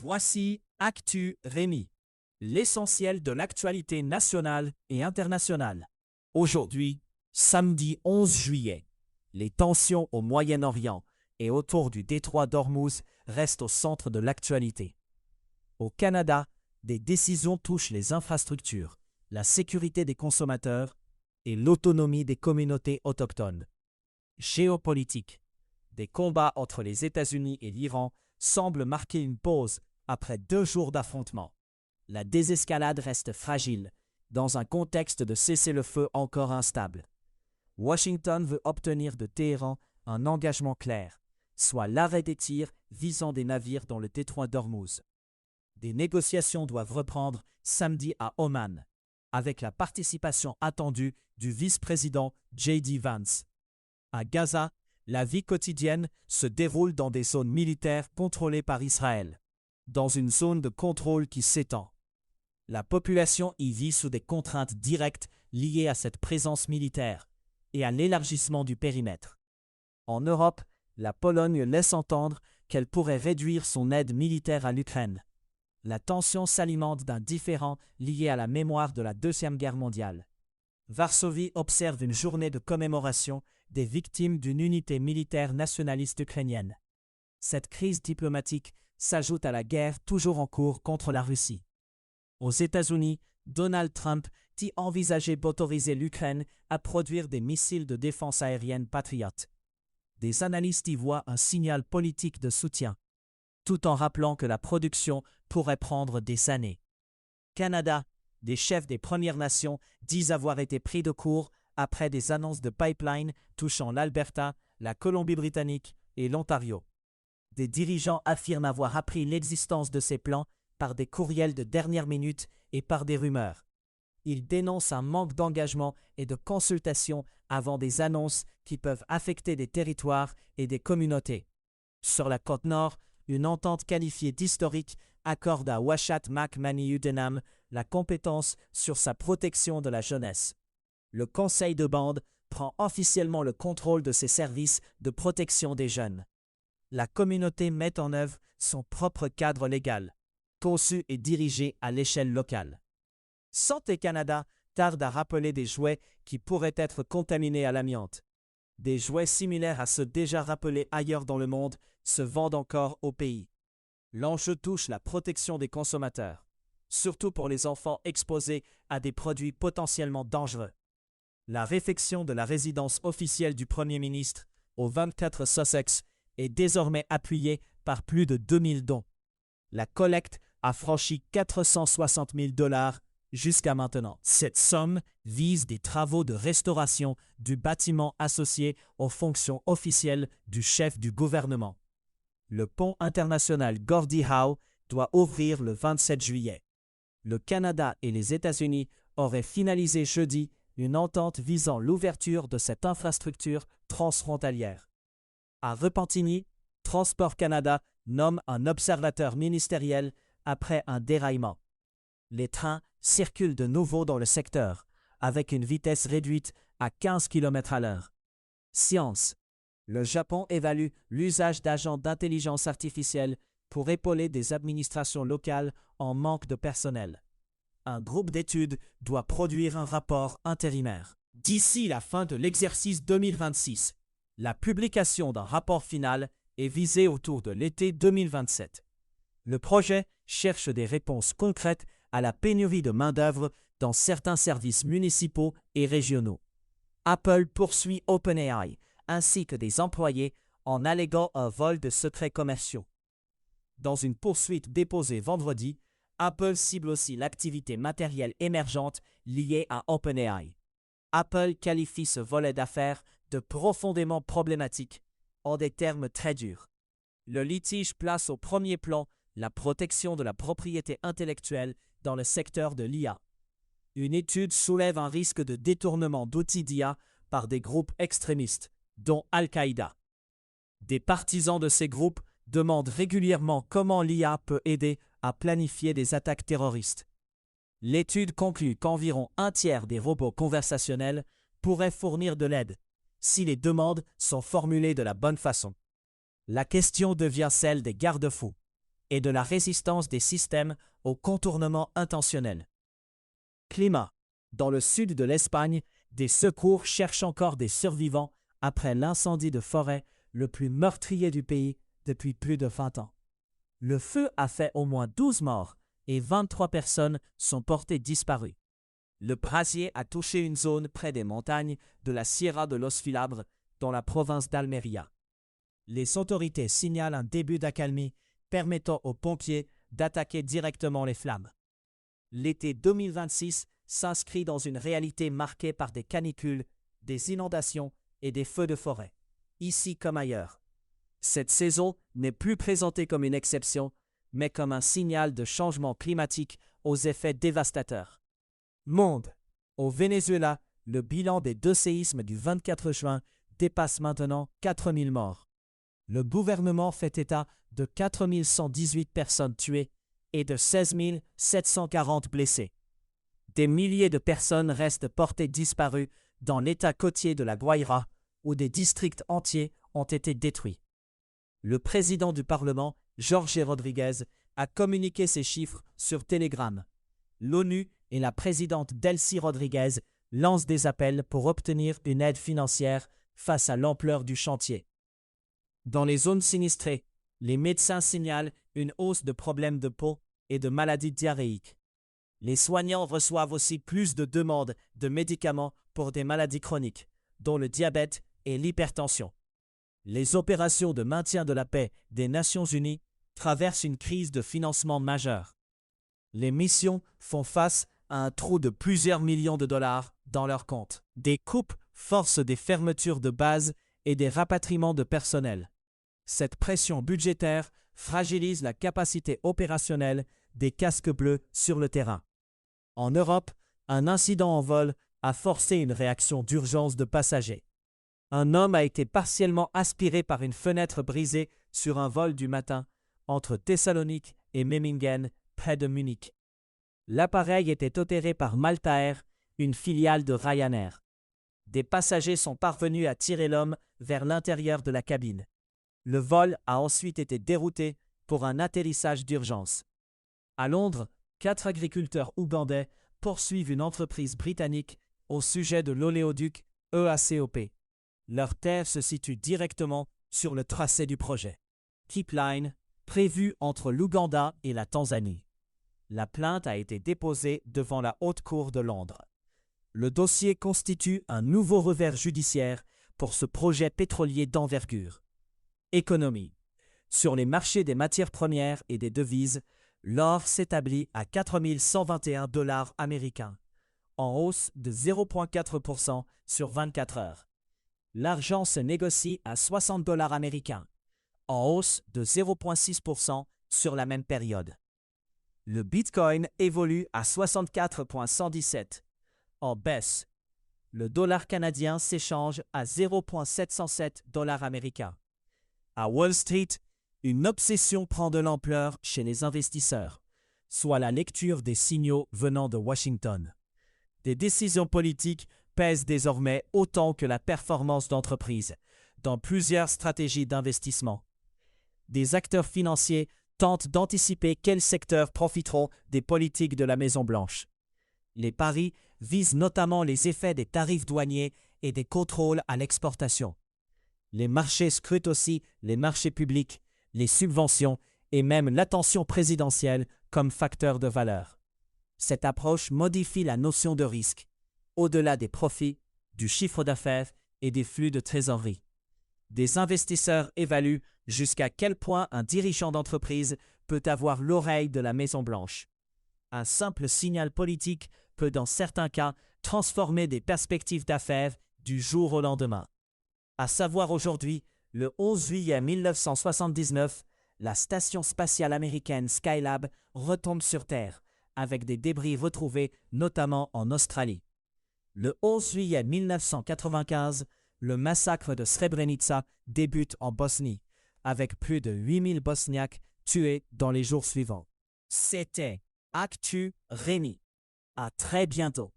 Voici Actu Rémi, l'essentiel de l'actualité nationale et internationale. Aujourd'hui, samedi 11 juillet, les tensions au Moyen-Orient et autour du détroit d'Ormuz restent au centre de l'actualité. Au Canada, des décisions touchent les infrastructures, la sécurité des consommateurs et l'autonomie des communautés autochtones. Géopolitique. Des combats entre les États-Unis et l'Iran semblent marquer une pause après 2 jours d'affrontements. La désescalade reste fragile, dans un contexte de cessez-le-feu encore instable. Washington veut obtenir de Téhéran un engagement clair, soit l'arrêt des tirs visant des navires dans le détroit d'Ormuz. Des négociations doivent reprendre samedi à Oman, avec la participation attendue du vice-président J.D. Vance. À Gaza, la vie quotidienne se déroule dans des zones militaires contrôlées par Israël, dans une zone de contrôle qui s'étend. La population y vit sous des contraintes directes liées à cette présence militaire et à l'élargissement du périmètre. En Europe, la Pologne laisse entendre qu'elle pourrait réduire son aide militaire à l'Ukraine. La tension s'alimente d'un différend lié à la mémoire de la Deuxième Guerre mondiale. Varsovie observe une journée de commémoration des victimes d'une unité militaire nationaliste ukrainienne. Cette crise diplomatique s'ajoute à la guerre toujours en cours contre la Russie. Aux États-Unis, Donald Trump dit envisager d'autoriser l'Ukraine à produire des missiles de défense aérienne Patriot. Des analystes y voient un signal politique de soutien, tout en rappelant que la production pourrait prendre des années. Canada, des chefs des Premières Nations disent avoir été pris de court après des annonces de pipeline touchant l'Alberta, la Colombie-Britannique et l'Ontario. Des dirigeants affirment avoir appris l'existence de ces plans par des courriels de dernière minute et par des rumeurs. Ils dénoncent un manque d'engagement et de consultation avant des annonces qui peuvent affecter des territoires et des communautés. Sur la côte nord, une entente qualifiée d'historique accorde à Washat McMahony-Udenham la compétence sur sa protection de la jeunesse. Le conseil de bande prend officiellement le contrôle de ses services de protection des jeunes. La communauté met en œuvre son propre cadre légal, conçu et dirigé à l'échelle locale. Santé Canada tarde à rappeler des jouets qui pourraient être contaminés à l'amiante. Des jouets similaires à ceux déjà rappelés ailleurs dans le monde se vendent encore au pays. L'enjeu touche la protection des consommateurs, surtout pour les enfants exposés à des produits potentiellement dangereux. La réfection de la résidence officielle du Premier ministre au 24 Sussex est désormais appuyée par plus de 2000 dons. La collecte a franchi 460 000 $ jusqu'à maintenant. Cette somme vise des travaux de restauration du bâtiment associé aux fonctions officielles du chef du gouvernement. Le pont international Gordie Howe doit ouvrir le 27 juillet. Le Canada et les États-Unis auraient finalisé jeudi une entente visant l'ouverture de cette infrastructure transfrontalière. À Repentigny, Transport Canada nomme un observateur ministériel après un déraillement. Les trains circulent de nouveau dans le secteur, avec une vitesse réduite à 15 km/h. Science. Le Japon évalue l'usage d'agents d'intelligence artificielle pour épauler des administrations locales en manque de personnel. Un groupe d'études doit produire un rapport intérimaire. D'ici la fin de l'exercice 2026, la publication d'un rapport final est visée autour de l'été 2027. Le projet cherche des réponses concrètes à la pénurie de main-d'œuvre dans certains services municipaux et régionaux. Apple poursuit OpenAI ainsi que des employés en alléguant un vol de secrets commerciaux. Dans une poursuite déposée vendredi, Apple cible aussi l'activité matérielle émergente liée à OpenAI. Apple qualifie ce volet d'affaires de profondément problématique, en des termes très durs. Le litige place au premier plan la protection de la propriété intellectuelle dans le secteur de l'IA. Une étude soulève un risque de détournement d'outils d'IA par des groupes extrémistes, dont Al-Qaïda. Des partisans de ces groupes demandent régulièrement comment l'IA peut aider à planifier des attaques terroristes. L'étude conclut qu'environ un tiers des robots conversationnels pourraient fournir de l'aide, si les demandes sont formulées de la bonne façon. La question devient celle des garde-fous. et de la résistance des systèmes au contournement intentionnel. Climat. Dans le sud de l'Espagne, des secours cherchent encore des survivants après l'incendie de forêt le plus meurtrier du pays depuis plus de 20 ans. Le feu a fait au moins 12 morts et 23 personnes sont portées disparues. Le brasier a touché une zone près des montagnes de la Sierra de los Filabres, dans la province d'Almería. Les autorités signalent un début d'accalmie permettant aux pompiers d'attaquer directement les flammes. L'été 2026 s'inscrit dans une réalité marquée par des canicules, des inondations et des feux de forêt, ici comme ailleurs. Cette saison n'est plus présentée comme une exception, mais comme un signal de changement climatique aux effets dévastateurs. Monde. Au Venezuela, le bilan des 2 séismes du 24 juin dépasse maintenant 4000 morts. Le gouvernement fait état de 4118 personnes tuées et de 16 740 blessés. Des milliers de personnes restent portées disparues dans l'état côtier de la Guaira, où des districts entiers ont été détruits. Le président du Parlement, Jorge Rodríguez, a communiqué ces chiffres sur Telegram. L'ONU et la présidente Delcy Rodríguez lancent des appels pour obtenir une aide financière face à l'ampleur du chantier. Dans les zones sinistrées, les médecins signalent une hausse de problèmes de peau et de maladies diarrhéiques. Les soignants reçoivent aussi plus de demandes de médicaments pour des maladies chroniques, dont le diabète et l'hypertension. Les opérations de maintien de la paix des Nations Unies traversent une crise de financement majeure. Les missions font face à un trou de plusieurs millions de dollars dans leurs comptes. Des coupes forcent des fermetures de bases et des rapatriements de personnel. Cette pression budgétaire fragilise la capacité opérationnelle des casques bleus sur le terrain. En Europe, un incident en vol a forcé une réaction d'urgence de passagers. Un homme a été partiellement aspiré par une fenêtre brisée sur un vol du matin entre Thessalonique et Memmingen, près de Munich. L'appareil était opéré par Malta Air, une filiale de Ryanair. Des passagers sont parvenus à tirer l'homme vers l'intérieur de la cabine. Le vol a ensuite été dérouté pour un atterrissage d'urgence. À Londres, 4 agriculteurs ougandais poursuivent une entreprise britannique au sujet de l'oléoduc EACOP. Leur terre se situe directement sur le tracé du projet. Pipeline, prévu entre l'Ouganda et la Tanzanie. La plainte a été déposée devant la Haute Cour de Londres. Le dossier constitue un nouveau revers judiciaire pour ce projet pétrolier d'envergure. Économie. Sur les marchés des matières premières et des devises, l'or s'établit à 4 121 $ américains, en hausse de 0,4% sur 24 heures. L'argent se négocie à 60 $ américains, en hausse de 0,6% sur la même période. Le Bitcoin évolue à 64,117, en baisse. Le dollar canadien s'échange à 0,707 $ américains. À Wall Street, une obsession prend de l'ampleur chez les investisseurs, soit la lecture des signaux venant de Washington. Des décisions politiques pèsent désormais autant que la performance d'entreprise dans plusieurs stratégies d'investissement. Des acteurs financiers tentent d'anticiper quels secteurs profiteront des politiques de la Maison-Blanche. Les paris visent notamment les effets des tarifs douaniers et des contrôles à l'exportation. Les marchés scrutent aussi les marchés publics, les subventions et même l'attention présidentielle comme facteur de valeur. Cette approche modifie la notion de risque, au-delà des profits, du chiffre d'affaires et des flux de trésorerie. Des investisseurs évaluent jusqu'à quel point un dirigeant d'entreprise peut avoir l'oreille de la Maison-Blanche. Un simple signal politique peut dans certains cas transformer des perspectives d'affaires du jour au lendemain. À savoir aujourd'hui, le 11 juillet 1979, la station spatiale américaine Skylab retombe sur Terre, avec des débris retrouvés notamment en Australie. Le 11 juillet 1995, le massacre de Srebrenica débute en Bosnie, avec plus de 8000 Bosniaques tués dans les jours suivants. C'était Actu Rémi. À très bientôt.